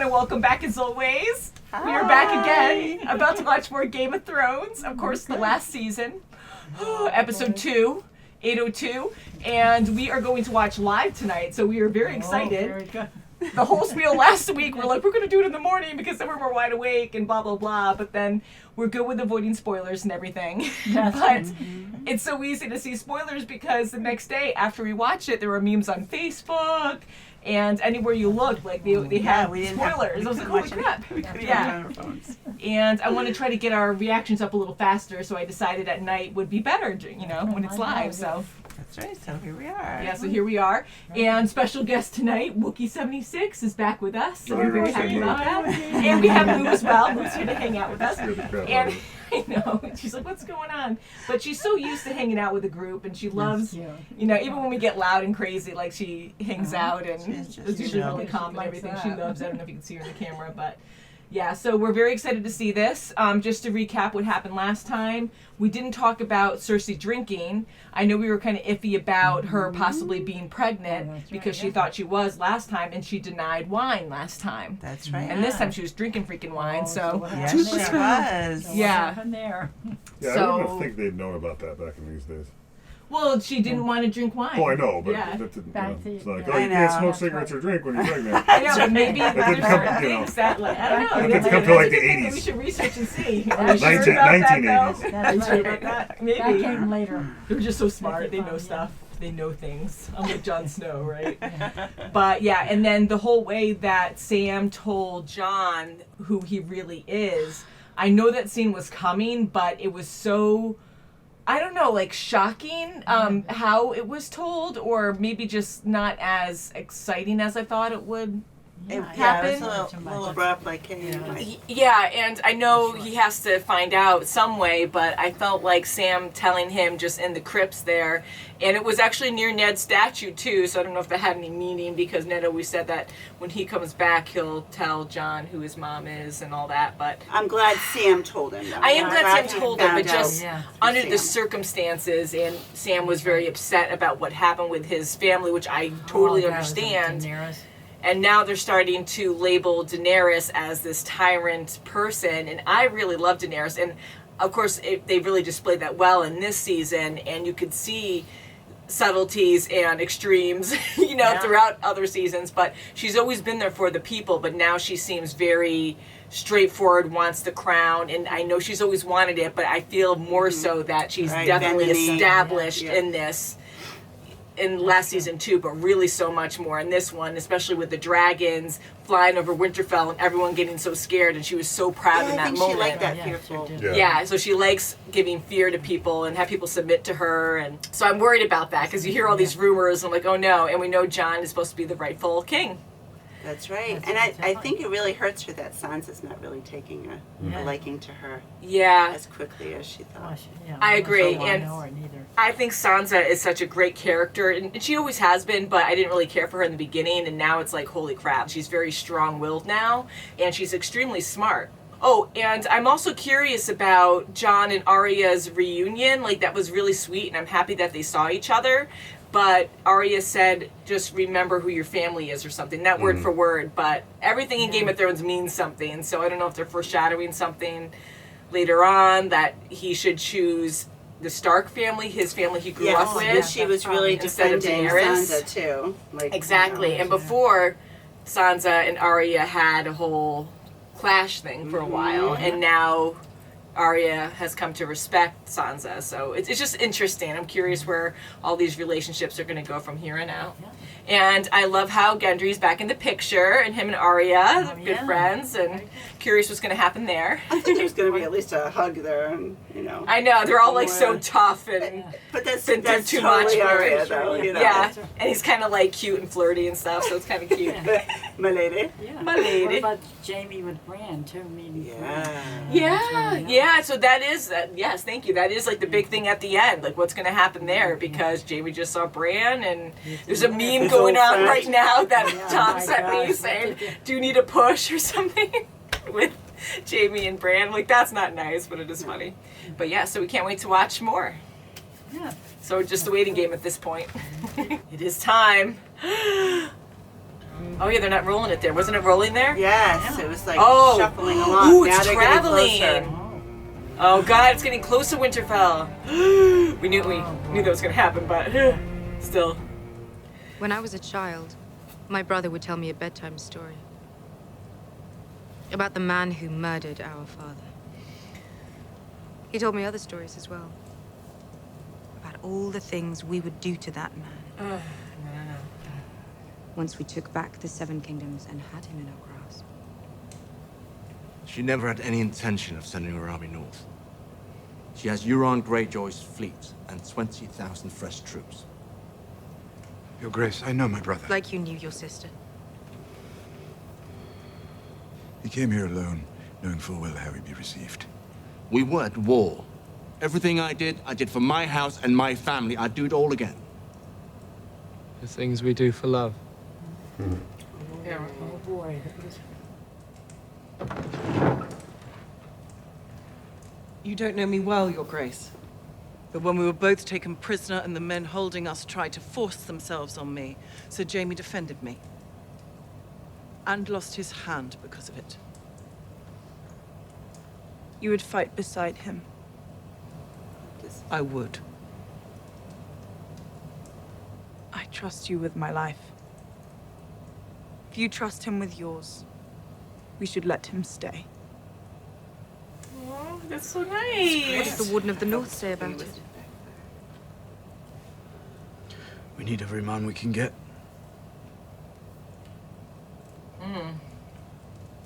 everyone, and welcome back as always. Hi. We are back again, about to watch more Game of Thrones. Of course, the last season, episode 2, 802, and we are going to watch live tonight, so we are very excited. Very good. The whole spiel last week, we're like, we're going to do it in the morning because then we're more wide awake and blah, blah, blah, but then we're good with avoiding spoilers and everything. But it's so easy to see spoilers because the next day after we watch it, there were memes on Facebook and anywhere you look, like they had spoilers. I was like, holy crap. We couldn't watch on our phones. And I want to try to get our reactions up a little faster, so I decided at night would be better, you know, when it's live. So that's right, so here we are. Yeah, so here we are. And special guest tonight, Wookie76 is back with us. So we're very happy about that. And we have Lou as well. Lou's here to hang out with us. And I know, she's like, what's going on? But she's so used to hanging out with the group, and she loves, you know, even when we get loud and crazy, like she hangs out and is usually really calm and everything. She loves, I don't know if you can see her in the camera, but yeah, so we're very excited to see this. Just to recap what happened last time, we didn't talk about Cersei drinking. I know we were kind of iffy about her possibly being pregnant because she thought she was last time, and she denied wine last time. That's right. And this time she was drinking freaking wine, so yes, she was. Yeah. Yeah, I wouldn't think they'd known about that back in these days. Well, she didn't want to drink wine. Oh, I know, but yeah. that didn't, it's like, yeah. oh, you can't smoke cigarettes or drink when you're pregnant. I know, but maybe That there's didn't certain come, you know. things that, like, I don't know. That didn't come till like the Maybe 80s. we should research and see. 1980s. Are you sure about that? Maybe. That came later. They're just so smart. They know stuff. They know things. Unlike Jon Snow, right? But yeah, and then the whole way that Sam told Jon who he really is, I know that scene was coming, but it was so, I don't know, like shocking how it was told, or maybe just not as exciting as I thought it would happen. It was a little abrupt, like, Yeah, and I know he has to find out some way, but I felt like Sam telling him just in the crypts there, and it was actually near Ned's statue too, so I don't know if that had any meaning, because Ned always said that when he comes back, he'll tell Jon who his mom is and all that, but I'm glad Sam told him, though. I am glad Sam told him, but just under the Sam. circumstances, and Sam was very upset about what happened with his family, which I totally understand. And now they're starting to label Daenerys as this tyrant person, and I really love Daenerys. And of course, they really displayed that well in this season, and you could see subtleties and extremes, you know, throughout other seasons. But she's always been there for the people, but now she seems very straightforward, wants the crown, and I know she's always wanted it, but I feel more so that she's definitely established in this. In last season too, but really so much more in this one, especially with the dragons flying over Winterfell and everyone getting so scared, and she was so proud in that moment. She liked that fearful. Yeah, so she likes giving fear to people and have people submit to her, and so I'm worried about that because you hear all these rumors and I'm like, oh no, and we know Jon is supposed to be the rightful king. That's right. And I think it really hurts her that Sansa's not really taking a liking to her as quickly as she thought. I agree. And I think Sansa is such a great character, and she always has been, but I didn't really care for her in the beginning, and now it's like, holy crap, she's very strong-willed now, and she's extremely smart. Oh, and I'm also curious about Jon and Arya's reunion. Like, that was really sweet, and I'm happy that they saw each other. But Arya said, just remember who your family is or something. Not word for word, but everything in Game of Thrones means something. So I don't know if they're foreshadowing something later on, that he should choose the Stark family, his family he grew up with. Yeah, she was really instead of defending Daenerys. Sansa, too. Like, Exactly. And before, Sansa and Arya had a whole clash thing for a while. And now Arya has come to respect Sansa, so it's just interesting. I'm curious where all these relationships are going to go from here on out. And I love how Gendry's back in the picture, and him and Arya, good friends, and curious what's going to happen there. I think there's going to be at least a hug there, and, you know. I know, they're all like so tough and but that's been through too totally much. Arya, though, you know. Yeah, and he's kind of like cute and flirty and stuff, so it's kind of cute. My lady. My lady. What about Jamie with Bran, too? Yeah, so that is, yes, thank you. That is like the big thing at the end, like what's going to happen there, because Jamie just saw Bran, and there's a meme going on right now that Tom sent me saying, do you need a push or something with Jamie and Bran? Like, that's not nice, but it is funny. But yeah, so we can't wait to watch more. Yeah. So just the waiting game at this point. It is time. Oh yeah, they're not rolling it there. Wasn't it rolling there? Yes, it was like Oh. shuffling along. Ooh, Now it's they're getting closer. traveling. Oh God, it's getting close to Winterfell. we knew that was gonna happen, but still. When I was a child, my brother would tell me a bedtime story about the man who murdered our father. He told me other stories as well, about all the things we would do to that man. Once we took back the Seven Kingdoms and had him in our grasp. She never had any intention of sending her army north. She has Euron Greyjoy's fleet and 20,000 fresh troops. Your Grace, I know my brother. Like you knew your sister. He came here alone, knowing full well how he'd be received. We were at war. Everything I did for my house and my family. I'd do it all again. The things we do for love. Oh boy. You don't know me well, Your Grace. But when we were both taken prisoner and the men holding us tried to force themselves on me, Sir Jaime defended me. And lost his hand because of it. You would fight beside him. I would. I trust you with my life. If you trust him with yours, we should let him stay. Oh, that's so What nice. does the Warden of the North say about it? We need every man we can get.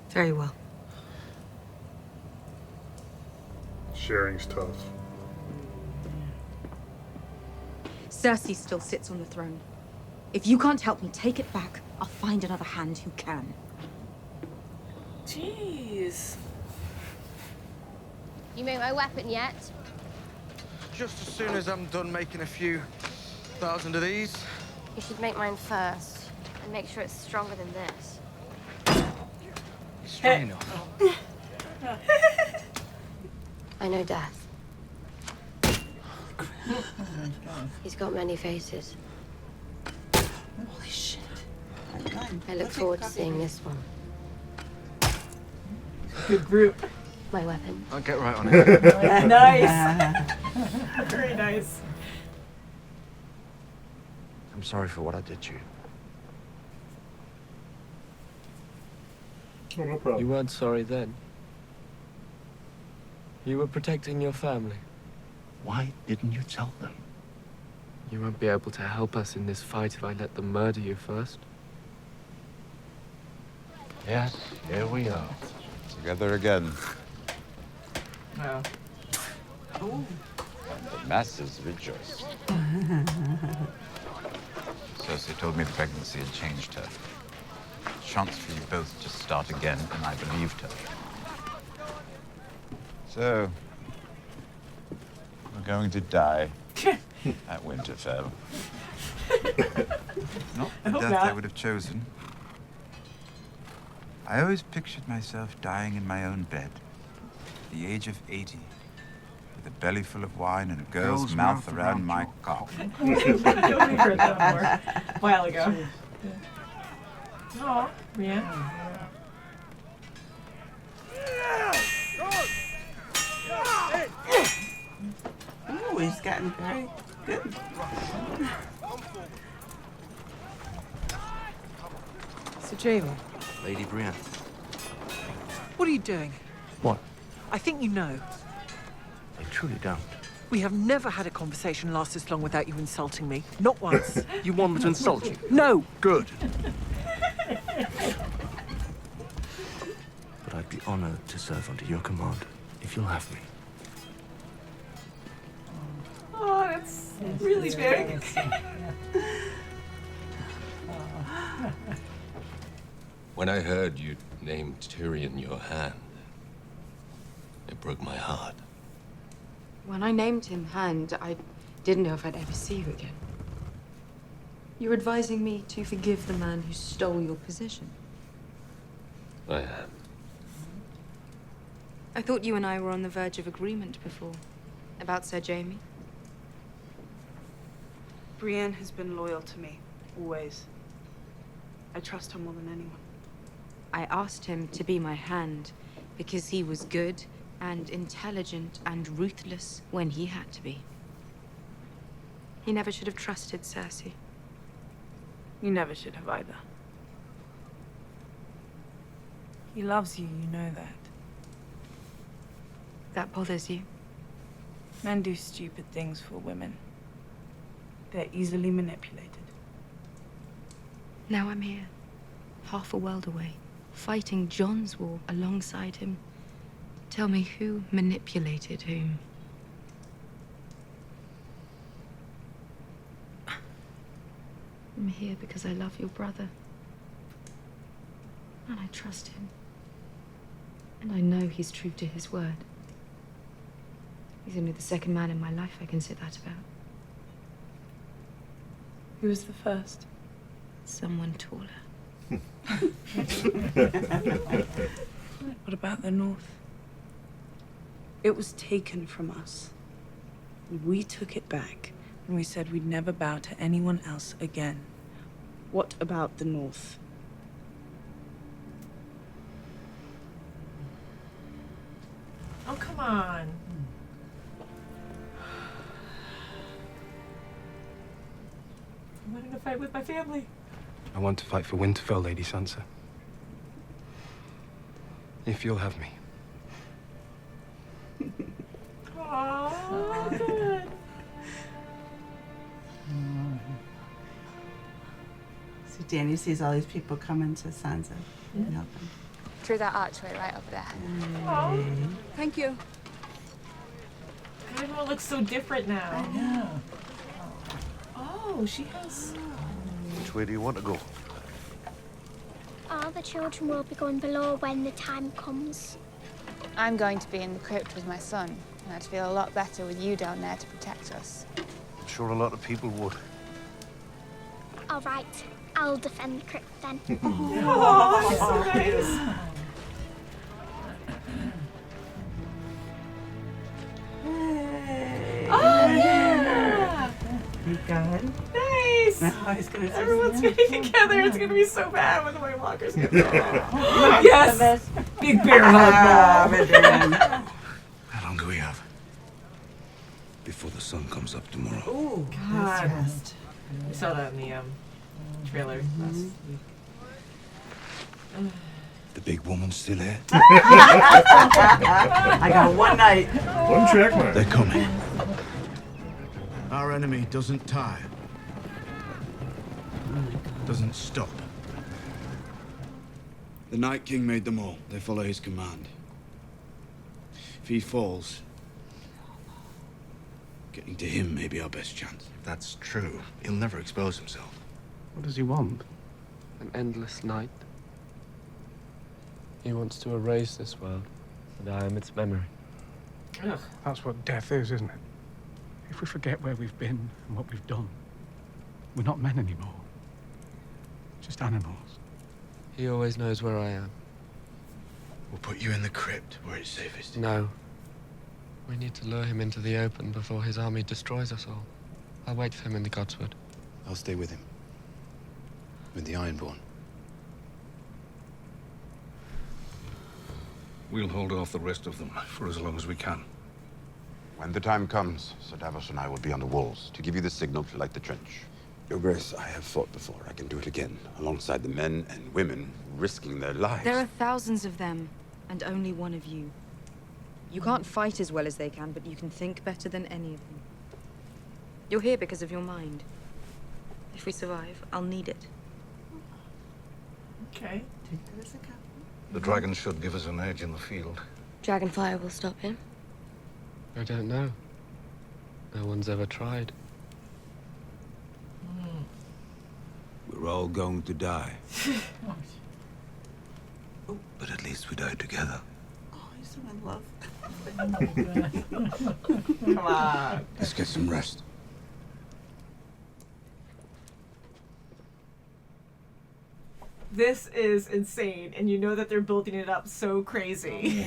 Very well. Sharing's tough. Cersei still sits on the throne. If you can't help me take it back, I'll find another hand who can. Jeez. You made my weapon yet? Just as soon as I'm done making a few thousand of these. You should make mine first, and make sure it's stronger than this. It's strong enough. I know death. He's got many faces. Holy shit. I look forward to seeing this one. Good group. My weapon. I'll get right on it. Nice. Very nice. I'm sorry for what I did to you. Oh, no problem. You weren't sorry then. You were protecting your family. Why didn't you tell them? You won't be able to help us in this fight if I let them murder you first. Yes, here we are. Together again. No. The masses rejoice. Cersei told me the pregnancy had changed her. Chance for you both to start again, and I believed her. So, we're going to die at Winterfell. Not the death I would have chosen. I always pictured myself dying in my own bed, at the age of 80, with a belly full of wine and a girl's mouth around my cock. We heard that a while ago. Oh, yeah. Ooh, he's gotten very good. Sir Jaime, Lady Brienne. what are you doing? What? I think you know. I truly don't. We have never had a conversation last this long without you insulting me. Not once. You want me to insult you? No! Good. But I'd be honored to serve under your command, if you'll have me. Oh, that's really big. When I heard you named Tyrion your hand, it broke my heart. When I named him Hand, I didn't know if I'd ever see you again. You're advising me to forgive the man who stole your position. I am. I thought you and I were on the verge of agreement before. About Sir Jaime. Brienne has been loyal to me, always. I trust her more than anyone. I asked him to be my hand because he was good and intelligent and ruthless when he had to be. He never should have trusted Cersei. You never should have either. He loves you, you know that. That bothers you? Men do stupid things for women. They're easily manipulated. Now I'm here, half a world away, fighting John's war alongside him. Tell me, who manipulated whom? I'm here because I love your brother. And I trust him. And I know he's true to his word. He's only the second man in my life I can say that about. Who was the first? Someone taller. What about the North? It was taken from us. We took it back, and we said we'd never bow to anyone else again. What about the North? Oh, come on. I wanted to fight with my family. I want to fight for Winterfell, Lady Sansa. If you'll have me. Oh, good. So Danny sees all these people coming to Sansa and help him. Through that archway right up there. Oh. Thank you. Everyone looks so different now. I know. Oh, she has... Which way do you want to go? All the children will be going below when the time comes. I'm going to be in the crypt with my son, and I'd feel a lot better with you down there to protect us. I'm sure a lot of people would. All right, I'll defend the crypt then. Oh, that's so nice. Oh, yeah! You got it? Nice! Now he's gonna say Everyone's getting together. It's gonna be so bad when the White Walkers get there. Yes! Big bear hug. How long do we have? Before the sun comes up tomorrow. Oh, God. We saw that in the trailer last week. The big woman's still here? I got one night. One check mark. They're coming. Our enemy doesn't tire. Doesn't stop. The Night King made them all. They follow his command. If he falls, getting to him may be our best chance. If that's true, he'll never expose himself. What does he want? An endless night? He wants to erase this world, and I am its memory. Ugh. That's what death is, isn't it? If we forget where we've been and what we've done, we're not men anymore. Just animals. He always knows where I am. We'll put you in the crypt where it's safest. No. We need to lure him into the open before his army destroys us all. I'll wait for him in the Godswood. I'll stay with him. With the Ironborn. We'll hold off the rest of them for as long as we can. When the time comes, Sir Davos and I will be on the walls to give you the signal to light the trench. Your Grace, I have fought before. I can do it again, alongside the men and women risking their lives. There are thousands of them, and only one of you. You can't fight as well as they can, but you can think better than any of them. You're here because of your mind. If we survive, I'll need it. Okay. The dragon should give us an edge in the field. Dragonfire will stop him. I don't know. No one's ever tried. We're all going to die. But at least we die together. Oh, you're so in love. Come on. Let's get some rest. this is insane, and you know that they're building it up so crazy.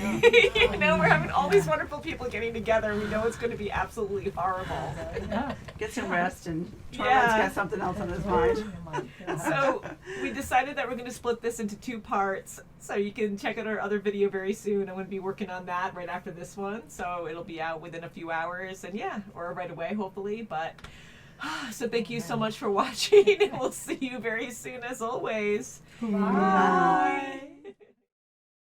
You know, we're having all these wonderful people getting together, and we know it's going to be absolutely horrible. Get some rest, and Charlotte's got something else on his mind. So we decided that we're going to split this into 2 parts, so you can check out our other video very soon. I'm going to be working on that right after this one, so it'll be out within a few hours, and yeah, or right away hopefully. But so thank you so much for watching, and we'll see you very soon as always. Bye.